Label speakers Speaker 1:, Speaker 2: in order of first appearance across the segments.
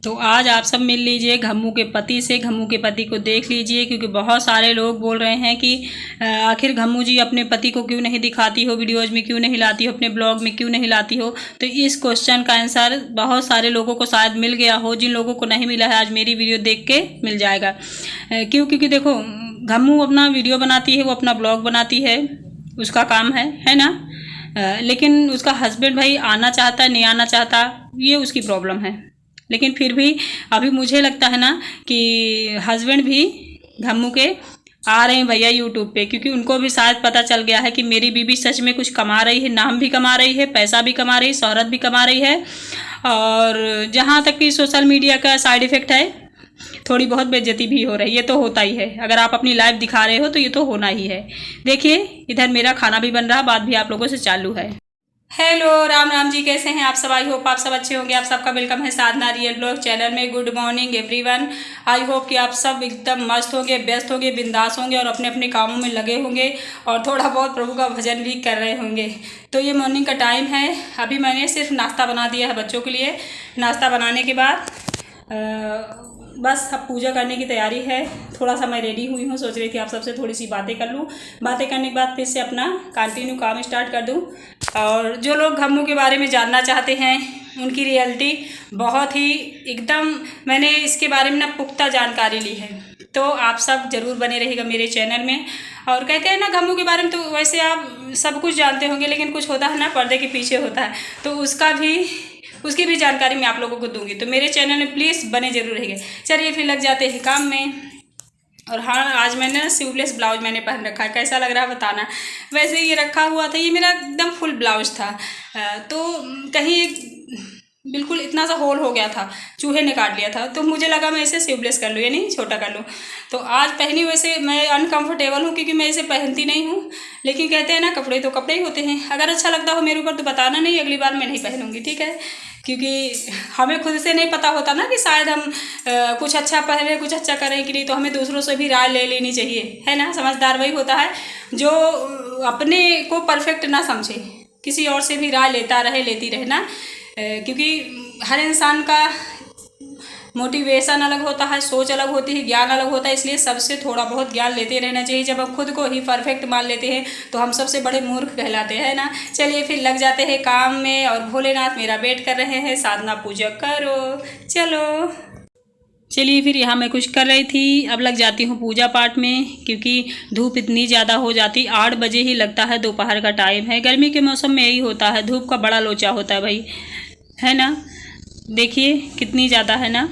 Speaker 1: तो आज आप सब मिल लीजिए घम्मू के पति से, घम्मू के पति को देख लीजिए, क्योंकि बहुत सारे लोग बोल रहे हैं कि आखिर घम्मू जी अपने पति को क्यों नहीं दिखाती हो, वीडियोज़ में क्यों नहीं लाती हो, अपने ब्लॉग में क्यों नहीं लाती हो। तो इस क्वेश्चन का आंसर बहुत सारे लोगों को शायद मिल गया हो, जिन लोगों को नहीं मिला है आज मेरी वीडियो देख के मिल जाएगा। क्योंकि देखो घम्मू अपना वीडियो बनाती है, वो अपना ब्लॉग बनाती है, उसका काम है ना। लेकिन उसका हस्बैंड भाई आना चाहता है नहीं आना चाहता, ये उसकी प्रॉब्लम है। लेकिन फिर भी अभी मुझे लगता है ना कि हस्बैंड भी घम्मू के आ रहे हैं भैया यूट्यूब पे, क्योंकि उनको भी शायद पता चल गया है कि मेरी बीबी सच में कुछ कमा रही है, नाम भी कमा रही है, पैसा भी कमा रही है, शोहरत भी कमा रही है। और जहाँ तक कि सोशल मीडिया का साइड इफ़ेक्ट है, थोड़ी बहुत बेइज्जती भी हो रही है, ये तो होता ही है। अगर आप अपनी लाइफ दिखा रहे हो तो ये तो होना ही है। देखिए इधर मेरा खाना भी बन रहा, बात भी आप लोगों से चालू है। हेलो राम राम जी, कैसे हैं आप सब? आई होप आप सब अच्छे होंगे। आप सबका वेलकम है साधना रियल ब्लॉग चैनल में। Good morning everyone. I hope कि आप सब एकदम मस्त होंगे, व्यस्त होंगे, बिंदास होंगे और अपने अपने कामों में लगे होंगे और थोड़ा बहुत प्रभु का भजन भी कर रहे होंगे। तो ये मॉर्निंग का टाइम है। अभी मैंने सिर्फ नाश्ता बना दिया है बच्चों के लिए। नाश्ता बनाने के बाद बस अब पूजा करने की तैयारी है। थोड़ा सा मैं रेडी हुई हूँ, सोच रही थी आप सबसे थोड़ी सी बातें कर लूँ। बातें करने के बाद फिर से अपना कंटिन्यू काम स्टार्ट कर दूँ। और जो लोग घम्मू के बारे में जानना चाहते हैं, उनकी रियलिटी बहुत ही एकदम मैंने इसके बारे में ना पुख्ता जानकारी ली है। तो आप सब ज़रूर बने रहिएगा मेरे चैनल में। और कहते हैं ना घम्मू के बारे में तो वैसे आप सब कुछ जानते होंगे, लेकिन कुछ होता है ना पर्दे के पीछे होता है, तो उसकी भी जानकारी मैं आप लोगों को दूंगी। तो मेरे चैनल में प्लीज़ बने जरूर रहिए। चलिए फिर लग जाते हैं काम में। और हाँ, आज मैंने ना स्लीवलेस ब्लाउज मैंने पहन रखा है, कैसा लग रहा है बताना। वैसे ये रखा हुआ था, ये मेरा एकदम फुल ब्लाउज था, तो कहीं बिल्कुल इतना सा होल हो गया था, चूहे ने काट लिया था, तो मुझे लगा मैं इसे स्लीवलेस कर लूँ, यानी छोटा कर लूँ। तो आज पहनी, वैसे मैं अनकंफर्टेबल हूँ क्योंकि मैं इसे पहनती नहीं हूँ। लेकिन कहते हैं ना कपड़े तो कपड़े ही होते हैं। अगर अच्छा लगता हो मेरे ऊपर तो बताना नहीं, अगली बार मैं नहीं पहनूंगी, ठीक है? क्योंकि हमें खुद से नहीं पता होता ना कि शायद हम कुछ अच्छा पहने, कुछ अच्छा करें कि नहीं, तो हमें दूसरों से भी राय ले लेनी चाहिए, है ना। समझदार वही होता है जो अपने को परफेक्ट ना समझे, किसी और से भी राय लेती रहे ना। क्योंकि हर इंसान का मोटिवेशन अलग होता है, सोच अलग होती है, ज्ञान अलग होता है, इसलिए सबसे थोड़ा बहुत ज्ञान लेते रहना चाहिए। जब हम खुद को ही परफेक्ट मान लेते हैं तो हम सबसे बड़े मूर्ख कहलाते हैं ना। चलिए फिर लग जाते हैं काम में। और भोलेनाथ मेरा वेट कर रहे हैं, साधना पूजा करो, चलो। चलिए फिर यहाँ मैं कुछ कर रही थी, अब लग जाती हूँ पूजा पाठ में, क्योंकि धूप इतनी ज़्यादा हो जाती, 8 बजे ही लगता है, दोपहर का टाइम है। गर्मी के मौसम में यही होता है, धूप का बड़ा लोचा होता है भाई, है ना। देखिए कितनी ज़्यादा है ना।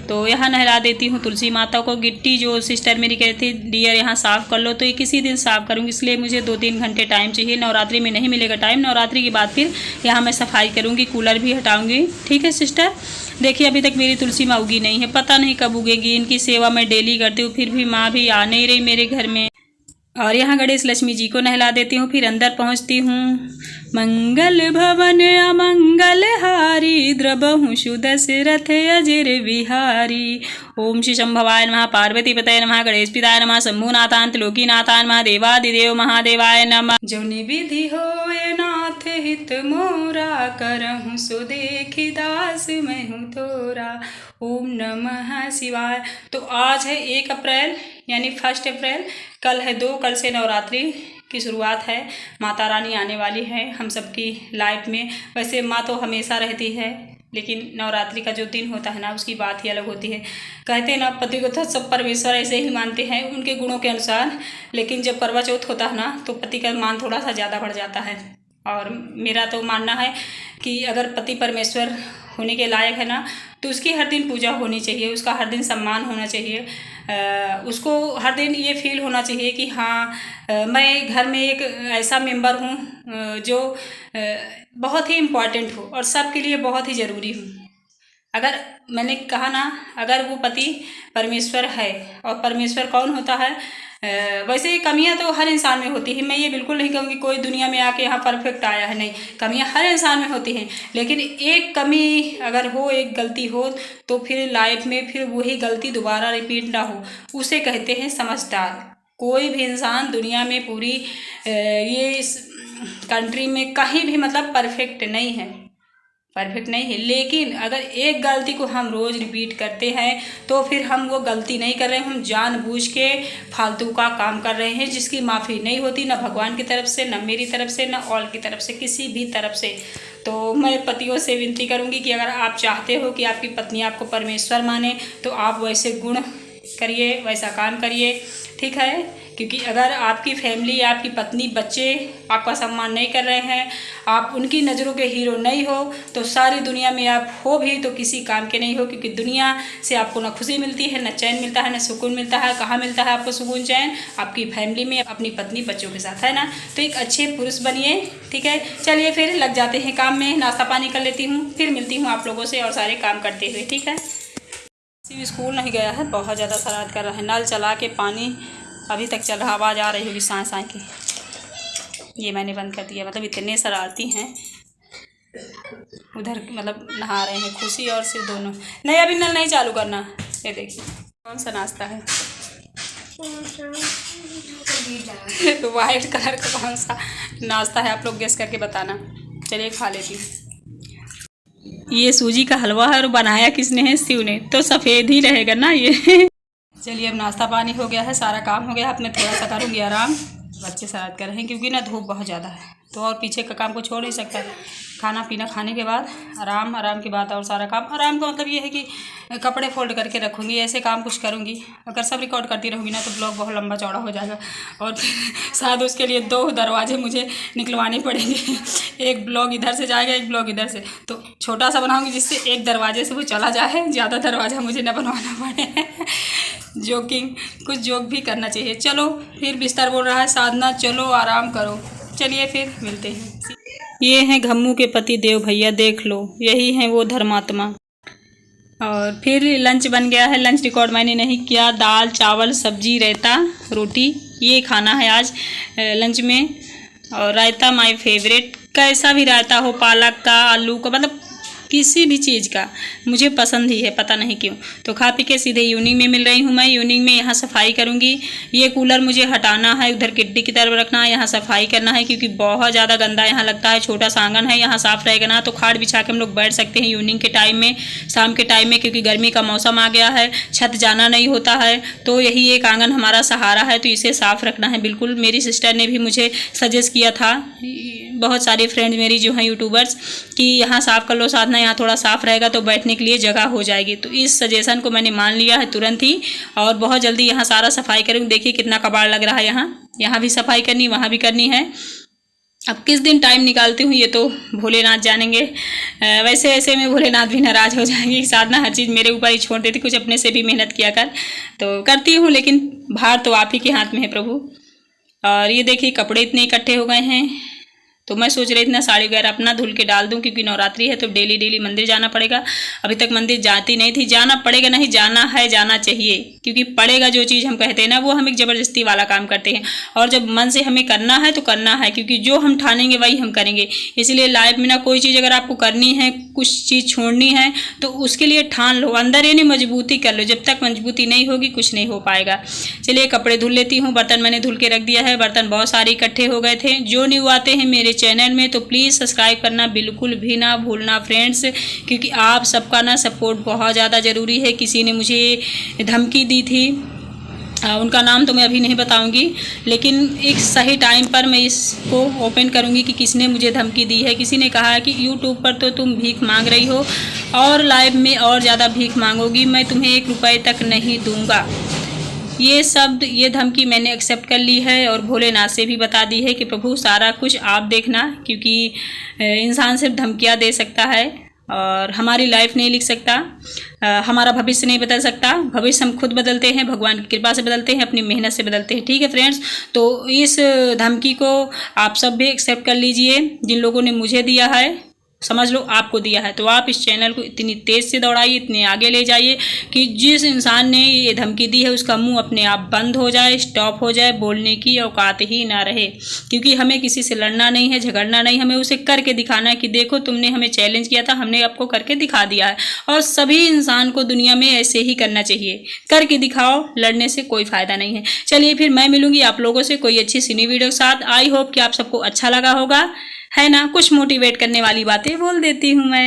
Speaker 1: तो यहाँ नहला देती हूँ तुलसी माता को। गिट्टी जो सिस्टर मेरी कहती थी डियर यहाँ साफ़ कर लो, तो ये किसी दिन साफ़ करूँगी, इसलिए मुझे 2-3 घंटे टाइम चाहिए। नवरात्रि में नहीं मिलेगा टाइम, नवरात्रि के बाद फिर यहाँ मैं सफाई करूँगी, कूलर भी हटाऊँगी, ठीक है सिस्टर। देखिए अभी तक मेरी तुलसी माँ उगी नहीं है, पता नहीं कब उगेगी। इनकी सेवा मैं डेली करती हूँ, फिर भी माँ भी आ नहीं रही मेरे घर में। और यहाँ गणेश लक्ष्मी जी को नहला देती हूँ, फिर अंदर पहुँचती हूँ। मंगल भवन अमंगल हारी, द्रबहु सुदशरथ अजिर बिहारी। ओम श्री शंभवाय नमः, पार्वती पतये नमः, गणेश पिताय नमः, शंभुनाथान त्रिलोकीनाथान नमः, देवादिदेव महादेवाय नमः। जो निविधि होए नाथ हित मोरा, करहु सो देखि दास मैं हूँ तोरा। ओम नमः शिवाय। तो आज है 1 अप्रैल यानी 1 अप्रैल, कल है 2, कल से नवरात्रि की शुरुआत है। माता रानी आने वाली है हम सबकी लाइफ में। वैसे माँ तो हमेशा रहती है, लेकिन नवरात्रि का जो दिन होता है ना, उसकी बात ही अलग होती है। कहते हैं ना पति को तो सब परमेश्वर ऐसे ही मानते हैं उनके गुणों के अनुसार, लेकिन जब करवा चौथ होता है ना तो पति का मान थोड़ा सा ज़्यादा बढ़ जाता है। और मेरा तो मानना है कि अगर पति परमेश्वर होने के लायक है ना, तो उसकी हर दिन पूजा होनी चाहिए, उसका हर दिन सम्मान होना चाहिए। उसको हर दिन ये फील होना चाहिए कि हाँ मैं घर में एक ऐसा मेंबर हूँ जो बहुत ही इम्पॉर्टेंट हो और सबके लिए बहुत ही ज़रूरी हूँ। अगर मैंने कहा ना, अगर वो पति परमेश्वर है, और परमेश्वर कौन होता है, वैसे कमियां तो हर इंसान में होती है। मैं ये बिल्कुल नहीं कहूँगी कोई दुनिया में आके यहाँ परफेक्ट आया है, नहीं, कमियां हर इंसान में होती हैं। लेकिन एक कमी अगर हो, एक गलती हो, तो फिर लाइफ में फिर वही गलती दोबारा रिपीट ना हो, उसे कहते हैं समझदार। कोई भी इंसान दुनिया में पूरी ये इस कंट्री में कहीं भी मतलब परफेक्ट नहीं है। परफेक्ट नहीं है, लेकिन अगर एक गलती को हम रोज़ रिपीट करते हैं तो फिर हम वो गलती नहीं कर रहे हैं, हम जानबूझ के फालतू का काम कर रहे हैं जिसकी माफ़ी नहीं होती, ना भगवान की तरफ से, ना मेरी तरफ से, ना ऑल की तरफ से, किसी भी तरफ से। तो मैं पतियों से विनती करूंगी कि अगर आप चाहते हो कि आपकी पत्नी आपको परमेश्वर माने तो आप वैसे गुण करिए, वैसा काम करिए, ठीक है। क्योंकि अगर आपकी फैमिली, आपकी पत्नी, बच्चे आपका सम्मान नहीं कर रहे हैं, आप उनकी नज़रों के हीरो नहीं हो, तो सारी दुनिया में आप हो भी तो किसी काम के नहीं हो। क्योंकि दुनिया से आपको ना खुशी मिलती है, ना चैन मिलता है, ना सुकून मिलता है। कहाँ मिलता है आपको सुकून चैन? आपकी फैमिली में, अपनी पत्नी बच्चों के साथ, है ना। तो एक अच्छे पुरुष बनिए, ठीक है। चलिए फिर लग जाते हैं काम में, नाश्ता पानी कर लेती हूँ, फिर मिलती हूँ आप लोगों से और सारे काम करते हुए, ठीक है। किसी भी स्कूल नहीं गया है, बहुत ज़्यादा शरारत कर रहा है। नल चला के पानी अभी तक चल रहा, आवाज़ आ रही होगी साँ साँ की। ये मैंने बंद कर दिया, मतलब इतने शरारती हैं। उधर मतलब नहा रहे हैं खुशी और सिर्फ दोनों। नहीं, अभी नल नहीं चालू करना। ये देखिए कौन सा नाश्ता है, वाइट कलर का कौन सा नाश्ता है, आप लोग गेस करके बताना। चलिए खा लेती हूँ। ये सूजी का हलवा है और बनाया किसने है? शिव ने, तो सफ़ेद ही रहेगा ना ये। चलिए अब नाश्ता पानी हो गया है, सारा काम हो गया। अब मैं थोड़ा सा करूँगी आराम, बच्चे शरारत कर रहे हैं क्योंकि ना धूप बहुत ज़्यादा है, तो और पीछे का काम को छोड़ नहीं सकता। खाना पीना खाने के बाद आराम, आराम के बाद और सारा काम। आराम का मतलब ये है कि कपड़े फोल्ड करके रखूँगी, ऐसे काम कुछ करूँगी। अगर सब रिकॉर्ड करती रहूँगी ना तो ब्लॉग बहुत लंबा चौड़ा हो जाएगा और फिर शायद उसके लिए 2 दरवाजे मुझे निकलवाने पड़ेंगे। एक ब्लॉग इधर से जाएगा, एक ब्लॉग इधर से। तो छोटा सा बनाऊँगी जिससे एक दरवाजे से वो चला जाए, ज़्यादा दरवाज़ा मुझे न बनवाना पड़े। जोकिंग, कुछ जोक भी करना चाहिए। चलो फिर बिस्तर बोल रहा है साधना, चलो आराम करो। चलिए फिर मिलते हैं। ये हैं घम्मू के पति देव भैया, देख लो, यही हैं वो धर्मात्मा। और फिर लंच बन गया है। लंच रिकॉर्ड मैंने नहीं किया। दाल चावल सब्जी रायता रोटी, ये खाना है आज लंच में। और रायता माय फेवरेट, कैसा भी रायता हो, पालक का, आलू का, मतलब किसी भी चीज़ का मुझे पसंद ही है, पता नहीं क्यों। तो खा पी के सीधे इवनिंग में मिल रही हूँ मैं। इवनिंग में यहाँ सफाई करूँगी। ये कूलर मुझे हटाना है, उधर किड्डी की तरफ रखना है, यहाँ सफाई करना है क्योंकि बहुत ज़्यादा गंदा यहाँ लगता है। छोटा सा आंगन है, यहाँ साफ़ रहेगा ना तो खाट बिछा के हम लोग बैठ सकते हैं इवनिंग के टाइम में, शाम के टाइम में, क्योंकि गर्मी का मौसम आ गया है, छत जाना नहीं होता है। तो यही एक आंगन हमारा सहारा है, तो इसे साफ़ रखना है बिल्कुल। मेरी सिस्टर ने भी मुझे सजेस्ट किया था, बहुत सारी फ्रेंड मेरी जो हैं यूट्यूबर्स, कि यहाँ साफ़ कर लो साधना, यहाँ थोड़ा साफ़ रहेगा तो बैठने के लिए जगह हो जाएगी। तो इस सजेशन को मैंने मान लिया है तुरंत ही और बहुत जल्दी यहाँ सारा सफाई करूँगी। देखिए कितना कबाड़ लग रहा है, यहाँ भी सफाई करनी, वहाँ भी करनी है। अब किस दिन टाइम निकालती हूँ ये तो भोलेनाथ जानेंगे। वैसे ऐसे में भोलेनाथ भी नाराज़ हो जाएंगे। साधना हर चीज़ मेरे ऊपर ही छोड़ देती, कुछ अपने से भी मेहनत किया कर। तो करती हूँ, लेकिन भार तो आप ही के हाथ में है प्रभु। और ये देखिए कपड़े इतने इकट्ठे हो गए हैं, तो मैं सोच रही थी ना साड़ी वगैरह अपना धुल के डाल दूं क्योंकि नवरात्रि है तो डेली डेली मंदिर जाना पड़ेगा। अभी तक मंदिर जाती नहीं थी, जाना पड़ेगा, नहीं जाना है, जाना चाहिए, क्योंकि पड़ेगा जो चीज़ हम कहते हैं ना वो हम एक ज़बरदस्ती वाला काम करते हैं। और जब मन से हमें करना है तो करना है, क्योंकि जो हम ठानेंगे वही हम करेंगे। इसलिए लाइफ में ना कोई चीज़ अगर आपको करनी है, कुछ चीज़ छोड़नी है तो उसके लिए ठान लो, अंदर यानी मजबूती कर लो। जब तक मजबूती नहीं होगी कुछ नहीं हो पाएगा। चलिए कपड़े धुल लेती हूँ। बर्तन मैंने धुल के रख दिया है, बर्तन बहुत सारे इकट्ठे हो गए थे। जो न्यू आते हैं मेरे चैनल में तो प्लीज़ सब्सक्राइब करना बिल्कुल भी ना भूलना फ्रेंड्स, क्योंकि आप सबका ना सपोर्ट बहुत ज़्यादा ज़रूरी है। किसी ने मुझे धमकी दी थी, उनका नाम तो मैं अभी नहीं बताऊंगी, लेकिन एक सही टाइम पर मैं इसको ओपन करूंगी कि किसने मुझे धमकी दी है। किसी ने कहा है कि यूट्यूब पर तो तुम भीख मांग रही हो और लाइव में और ज़्यादा भीख मांगोगी, मैं तुम्हें 1 रुपये तक नहीं दूंगा। ये शब्द, ये धमकी मैंने एक्सेप्ट कर ली है और भोलेनाथ से भी बता दी है कि प्रभु सारा कुछ आप देखना, क्योंकि इंसान सिर्फ धमकियाँ दे सकता है और हमारी लाइफ नहीं लिख सकता, हमारा भविष्य नहीं बदल सकता। भविष्य हम खुद बदलते हैं, भगवान की कृपा से बदलते हैं, अपनी मेहनत से बदलते हैं। ठीक है फ्रेंड्स, तो इस धमकी को आप सब भी एक्सेप्ट कर लीजिए। जिन लोगों ने मुझे दिया है, समझ लो आपको दिया है, तो आप इस चैनल को इतनी तेज़ से दौड़ाइए, इतने आगे ले जाइए कि जिस इंसान ने ये धमकी दी है उसका मुंह अपने आप बंद हो जाए, स्टॉप हो जाए, बोलने की औकात ही ना रहे। क्योंकि हमें किसी से लड़ना नहीं है, झगड़ना नहीं, हमें उसे करके दिखाना है कि देखो तुमने हमें चैलेंज किया था, हमने आपको करके दिखा दिया है। और सभी इंसान को दुनिया में ऐसे ही करना चाहिए, करके दिखाओ, लड़ने से कोई फ़ायदा नहीं है। चलिए फिर मैं मिलूंगी आप लोगों से कोई अच्छी सिनी वीडियो के साथ। आई होप कि आप सबको अच्छा लगा होगा, है ना। कुछ मोटिवेट करने वाली बातें बोल देती हूँ मैं।